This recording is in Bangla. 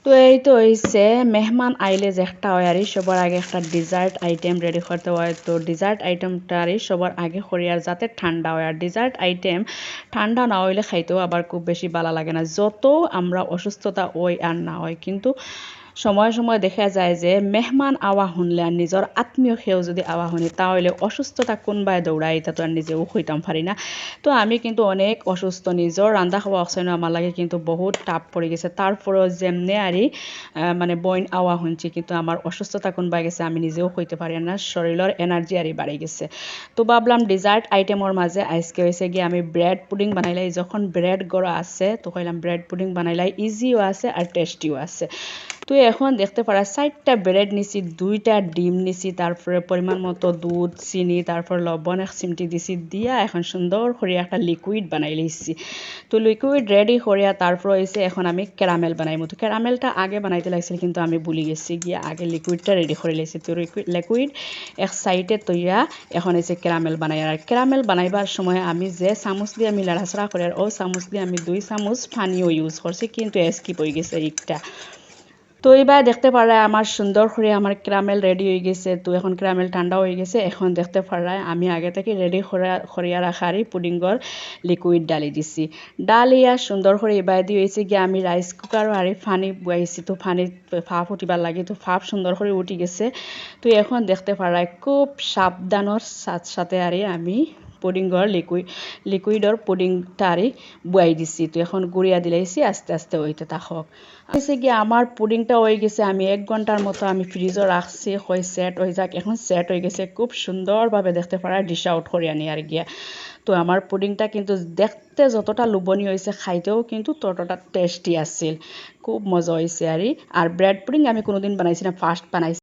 তো এই তো হইছে মেহমান আইলে যে একটা হয় আর সবার আগে একটা ডেজার্ট আইটেম রেডি করতে হয়। তো ডেজার্ট আইটেমটা আর সবার আগে করি আর যাতে ঠান্ডা হয়। আর ডেজার্ট আইটেম ঠান্ডা না হইলে খাইতেও আবার খুব বেশি ভালো লাগে না, যত আমরা অসুস্থতা হয় আর না হয়। কিন্তু সময়ে সময়ে দেখা যায় যে মেহমান আওয়া শুনলে আর নিজের আত্মীয় সেও যদি আওয়া শুনি তাহলে অসুস্থতা কোনবাই দৌড়াই এটা তো আর নিজেও হইতাম পারি না। তো আমি কিন্তু অনেক অসুস্থ, নিজের রান্না খাওয়া অক্সিজেন আমার লাগে কিন্তু বহুত টাপ পড়ে গেছে। তারপরেও যেমনে আরই মানে বইন আওয়া শুনছি কিন্তু আমার অসুস্থতা কোনবাই গেছে আমি নিজেও হইতে পারি না, শরীরের এনার্জি আরই বাড়ি গেছে। তো ভাবলাম ডেজার্ট আইটেমের মাঝে আজকে হয়েছে গিয়ে আমি ব্রেড পুডিং বানাইলাই। যখন ব্রেড গড়া আছে তো কইলাম ব্রেড পুডিং বানাইলাই, ইজিও আছে আর টেস্টিও আছে। তো এখন দেখতে পারা 4টা ব্রেড নিছি, 2টা ডিম নিছি, তারপরে পরিমাণ মতো দুধ, চিনি, তারপর লবণ এক চিমটি দিছি, দিয়া এখন সুন্দর করে একটা লিকুইড বানাই লইছি। তো লিকুইড রেডি করিয়া তারপর হয়েছে এখন আমি ক্যারামেল বানাইমু। তো ক্যারামেলটা আগে বানাইতে লাগছিল কিন্তু আমি ভুলে গেছি, গিয়া আগে লিকুইডটা রেডি করে লাইছি। তো লিকুইড এক সাইডে তৈয়া এখন হয়েছে ক্যারামেল বানাই। আর ক্যারামেল বানাইবার সময় আমি যে চামচ দিয়ে আমি লাড়াছাড়া করি আর ও চামচ দিয়ে আমি 2 চামচ পানিও ইউজ করছি, কিন্তু স্কিপ হয়ে গেছে একটা। তো এবার দেখতে পারা আমার সুন্দর করে আমার ক্যারামেল রেডি হয়ে গেছে। তো এখন ক্যারামেল ঠান্ডা হয়ে গেছে, এখন দেখতে পারা আমি আগে থেকে রেডি করিয়া রাখারই পুডিংর লিকুইড ডালি দিছি। ডালিয়া সুন্দর করে এবার দিয়ে হয়েছে গিয়ে আমি রাইস কুকার আর পানি বয়াইছি। তো পানি ভাপ উঠিবার লাগে, তো ভাপ সুন্দর করে উঠি গেছে। তো এখন দেখতে পারা খুব সাবধানের সাথে আরে আমি পুডিংর লিকুইডর পুডিংটা আরে বুয়াই দিছি। তো এখন গুড়িয়া দিলাইছি, আস্তে আস্তে হইতে থাকক। হয়েছে গিয়ে আমার পুডিংটা হয়ে গেছে, আমি 1 ঘন্টার মতো আমি ফ্রিজে রাখছি, হয় সেট হয়ে যাক। এখন সেট হয়ে গেছে, খুব সুন্দরভাবে দেখতে পারা ডিশ আউট করে আনি আর গিয়া। তো আমার পুডিংটা কিন্তু দেখতে যতটা লোভনীয় হয়েছে খাইতেও কিন্তু ততটা টেস্টি আছিল, খুব মজা হয়েছে আর ব্রেড পুডিং আমি কোনোদিন বানাইছি না, ফার্স্ট বানাইছি।